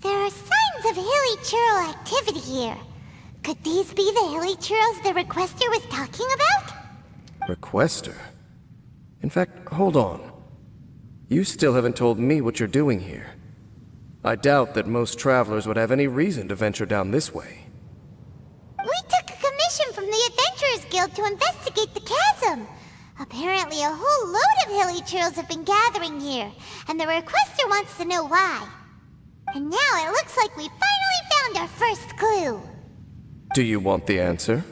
There are signs of Hilichurl activity here. Could these be the Hilichurls the Requester was talking about? Requester? In fact, hold on. You still haven't told me what you're doing here. I doubt that most travelers would have any reason to venture down this way. We took a commission from the Adventurers Guild to investigate the chasm. Apparently a whole load of Hilichurls have been gathering here, and the Requester wants to know why. And now it looks like we finally found our first clue. Do you want the answer?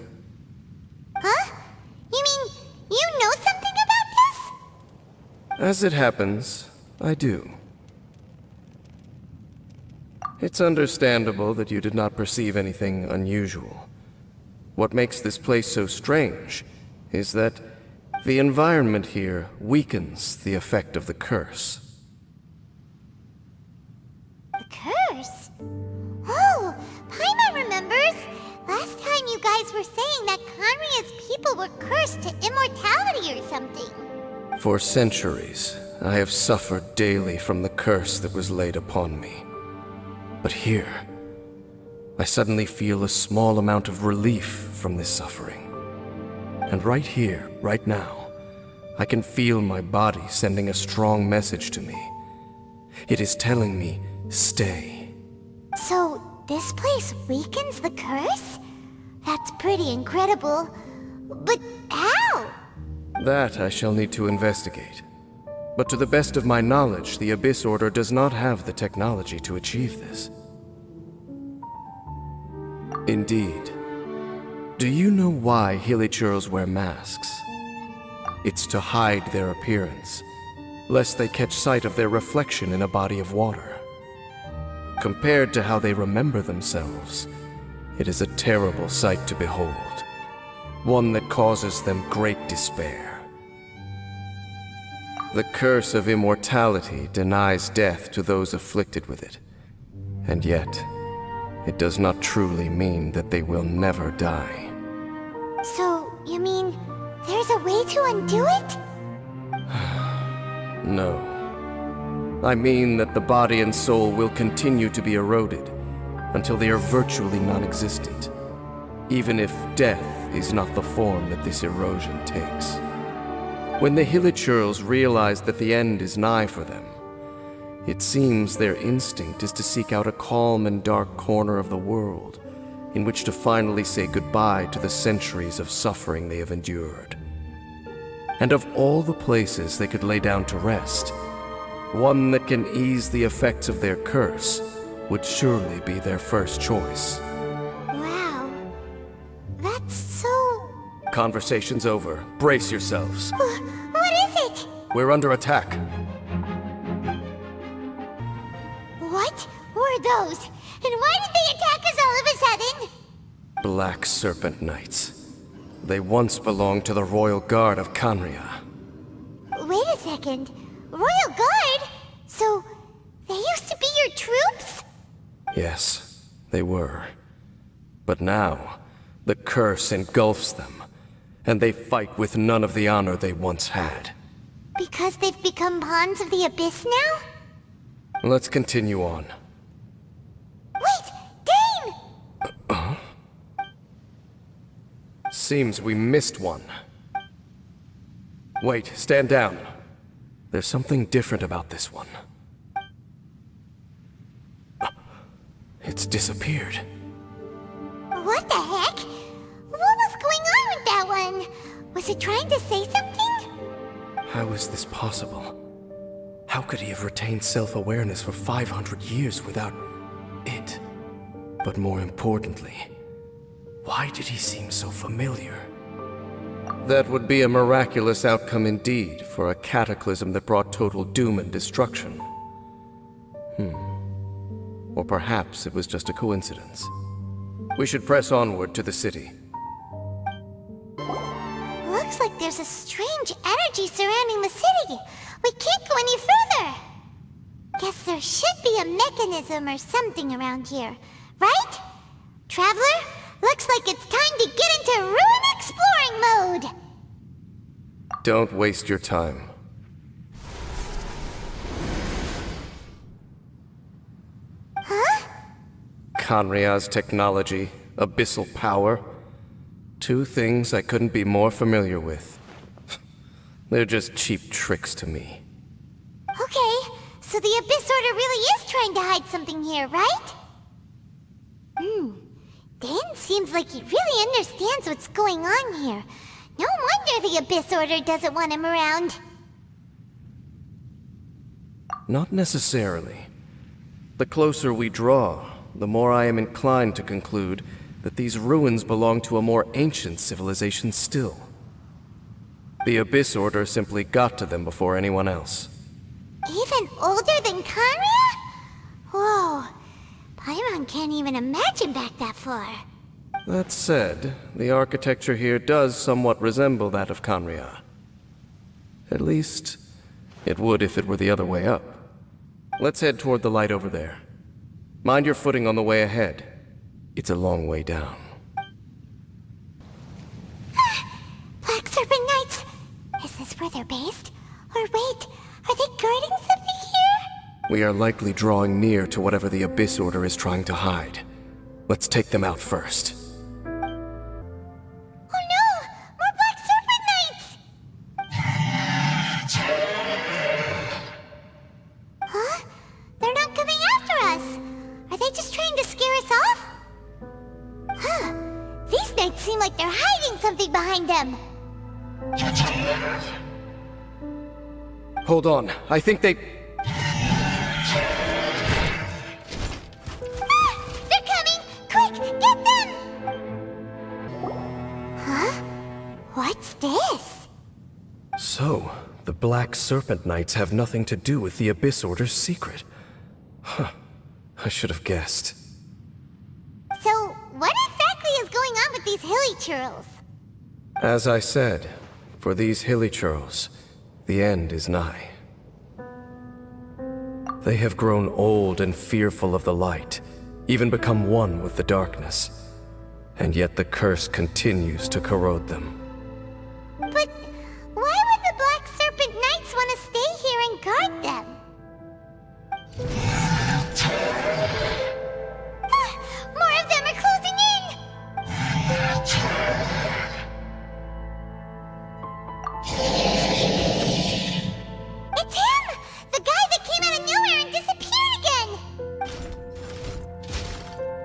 Huh? You mean, you know something about this? As it happens, I do. It's understandable that you did not perceive anything unusual. What makes this place so strange is that the environment here weakens the effect of the curse. The curse? Oh, Paimon remembers! Last time you guys were saying that Khaenri'ah's people were cursed to immortality or something. For centuries, I have suffered daily from the curse that was laid upon me. But here, I suddenly feel a small amount of relief from this suffering. And right here, right now, I can feel my body sending a strong message to me. It is telling me, stay. So, this place weakens the curse? That's pretty incredible. But how? That I shall need to investigate. But to the best of my knowledge, the Abyss Order does not have the technology to achieve this. Indeed. Do you know why Hilichurls wear masks? It's to hide their appearance, lest they catch sight of their reflection in a body of water. Compared to how they remember themselves, it is a terrible sight to behold, one that causes them great despair. The curse of immortality denies death to those afflicted with it, and yet, it does not truly mean that they will never die. So, you mean, there's a way to undo it? No. I mean that the body and soul will continue to be eroded until they are virtually non-existent, even if death is not the form that this erosion takes. When the Hilichurls realize that the end is nigh for them, it seems their instinct is to seek out a calm and dark corner of the world in which to finally say goodbye to the centuries of suffering they have endured. And of all the places they could lay down to rest, one that can ease the effects of their curse would surely be their first choice. Wow. That's so... Conversation's over. Brace yourselves. What is it? We're under attack. What were those? And why did they attack us all of a sudden? Black Serpent Knights. They once belonged to the Royal Guard of Khaenri'ah. Wait a second. Royal Guard? So, they used to be your troops? Yes, they were. But now, the curse engulfs them, and they fight with none of the honor they once had. Because they've become pawns of the Abyss now? Let's continue on. Wait! Dane! Seems we missed one. Wait, stand down. There's something different about this one. It's disappeared. What the heck? What was going on with that one? Was it trying to say something? How is this possible? How could he have retained self-awareness for 500 years without it? But more importantly, why did he seem so familiar? That would be a miraculous outcome indeed for a cataclysm that brought total doom and destruction. Or perhaps it was just a coincidence. We should press onward to the city. Looks like there's a strange energy surrounding the city. We can't go any further. Guess there should be a mechanism or something around here, right? Traveler, looks like it's time to get into ruin exploring mode. Don't waste your time. Huh? Khanria's technology, abyssal power. Two things I couldn't be more familiar with. They're just cheap tricks to me. Okay, so the Abyss Order really is trying to hide something here, right? Dan seems like he really understands what's going on here. No wonder the Abyss Order doesn't want him around. Not necessarily. The closer we draw, the more I am inclined to conclude that these ruins belong to a more ancient civilization still. The Abyss Order simply got to them before anyone else. Even older than Khaenri'ah? Whoa, Paimon can't even imagine back that far. That said, the architecture here does somewhat resemble that of Khaenri'ah. At least, it would if it were the other way up. Let's head toward the light over there. Mind your footing on the way ahead. It's a long way down. Black Serpent Knights! Is this where they're based? Or wait, are they guarding something here? We are likely drawing near to whatever the Abyss Order is trying to hide. Let's take them out first. Oh no! More Black Serpent Knights! Huh? They're not coming after us! Are they just trying to scare us off? Huh. These knights seem like they're hiding something behind them. Hold on, I think they... They're coming! Quick, get them! Huh? What's this? So, the Black Serpent Knights have nothing to do with the Abyss Order's secret. Huh. I should have guessed. So, what exactly is going on with these hilichurls? As I said, for these hilichurls, the end is nigh. They have grown old and fearful of the light, even become one with the darkness. And yet the curse continues to corrode them. But why would the Black Serpent Knights want to stay here and guard them? More of them are closing in! It's him! The guy that came out of nowhere and disappeared again!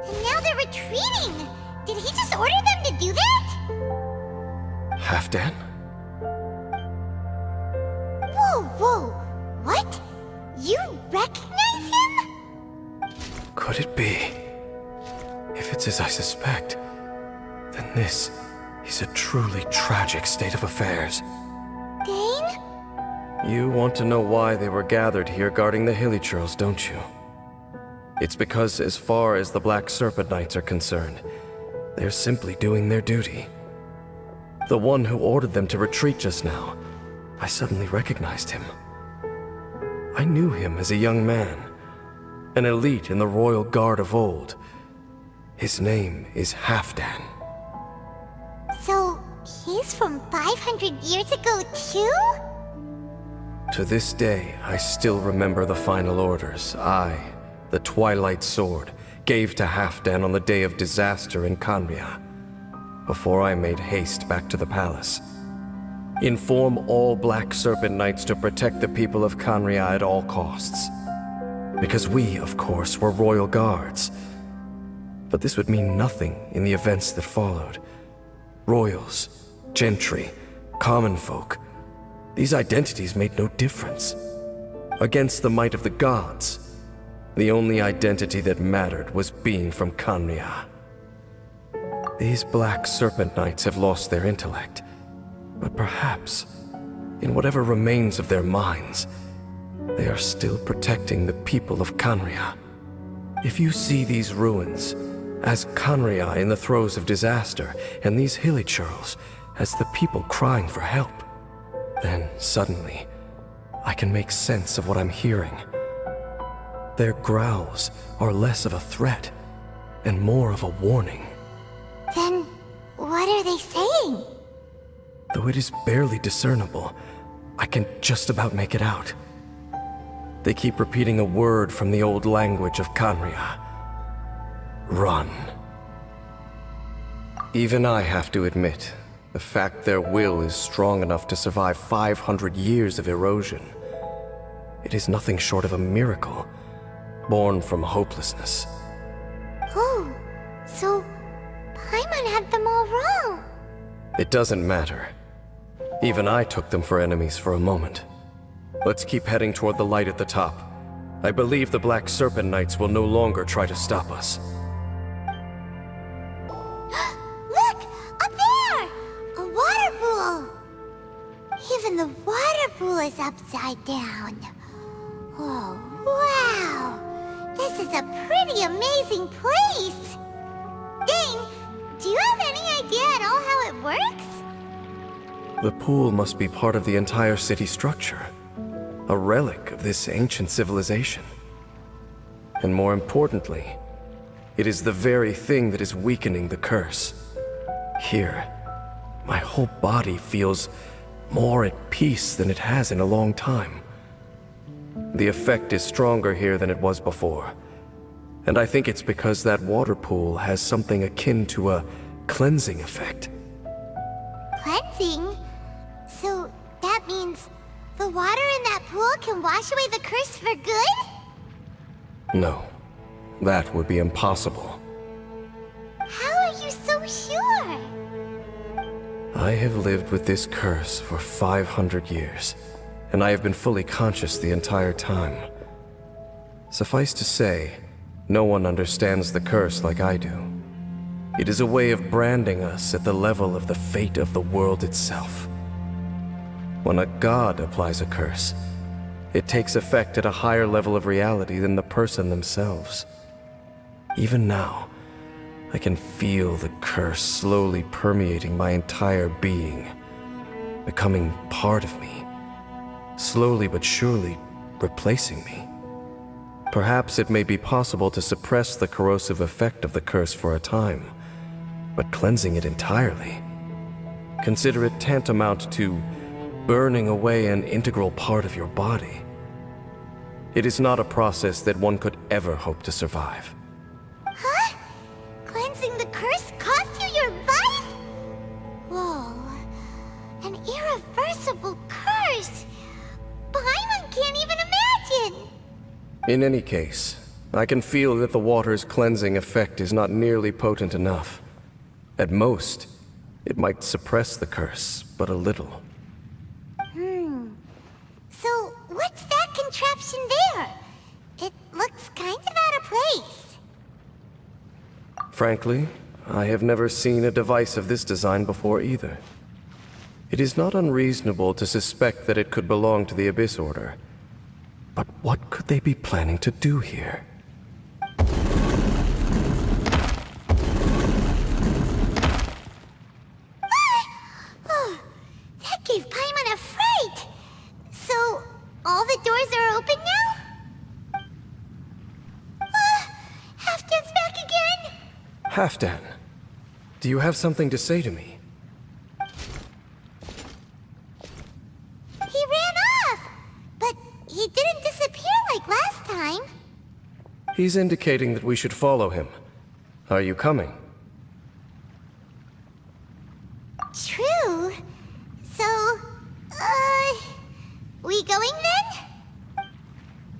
And now they're retreating! Did he just order them to do that? Halfdan? Whoa! What? You recognize him? Could it be? If it's as I suspect, then this is a truly tragic state of affairs. Dane? You want to know why they were gathered here guarding the hilichurls, don't you? It's because as far as the Black Serpent Knights are concerned, they're simply doing their duty. The one who ordered them to retreat just now, I suddenly recognized him. I knew him as a young man, an elite in the royal guard of old. His name is Halfdan. So, he's from 500 years ago too? To this day, I still remember the final orders I, the Twilight Sword, gave to Halfdan on the day of disaster in Khaenri'ah, before I made haste back to the palace. Inform all Black Serpent Knights to protect the people of Khaenri'ah at all costs. Because we, of course, were royal guards. But this would mean nothing in the events that followed. Royals, gentry, common folk, these identities made no difference. Against the might of the gods, the only identity that mattered was being from Khaenri'ah. These Black Serpent Knights have lost their intellect, but perhaps, in whatever remains of their minds, they are still protecting the people of Khaenri'ah. If you see these ruins as Khaenri'ah in the throes of disaster, and these hilichurls as the people crying for help, then suddenly, I can make sense of what I'm hearing. Their growls are less of a threat and more of a warning. Then, what are they saying? Though it is barely discernible, I can just about make it out. They keep repeating a word from the old language of Khaenri'ah. run. Even I have to admit, the fact their will is strong enough to survive 500 years of erosion. It is nothing short of a miracle, born from hopelessness. Oh, so Paimon had them all wrong. It doesn't matter. Even I took them for enemies for a moment. Let's keep heading toward the light at the top. I believe the Black Serpent Knights will no longer try to stop us. Look! Up there! A water pool! Even the water pool is upside down. Oh, wow! This is a pretty amazing place! Dane, do you have any idea at all how it works? The pool must be part of the entire city structure. A relic of this ancient civilization. And more importantly, it is the very thing that is weakening the curse. Here, my whole body feels more at peace than it has in a long time. The effect is stronger here than it was before. And I think it's because that water pool has something akin to a cleansing effect. Cleansing? So that means the water in that pool can wash away the curse for good? No, that would be impossible. How are you so sure? I have lived with this curse for 500 years, and I have been fully conscious the entire time. Suffice to say, no one understands the curse like I do. It is a way of branding us at the level of the fate of the world itself. When a god applies a curse, it takes effect at a higher level of reality than the person themselves. Even now, I can feel the curse slowly permeating my entire being, becoming part of me, slowly but surely replacing me. Perhaps it may be possible to suppress the corrosive effect of the curse for a time, but cleansing it entirely, consider it tantamount to burning away an integral part of your body. It is not a process that one could ever hope to survive. Huh? Cleansing the curse cost you your life? Whoa. An irreversible curse. Paimon can't even imagine. In any case, I can feel that the water's cleansing effect is not nearly potent enough. At most, it might suppress the curse, but a little. So, what's that contraption there? It looks kind of out of place. Frankly, I have never seen a device of this design before either. It is not unreasonable to suspect that it could belong to the Abyss Order. But what could they be planning to do here? Oh, that gave Paimon a fright. So, all the doors are open now? Halfdan's back again? Halfdan, do you have something to say to me? He ran off, but he didn't disappear like last time. He's indicating that we should follow him. Are you coming? True. So, we going then?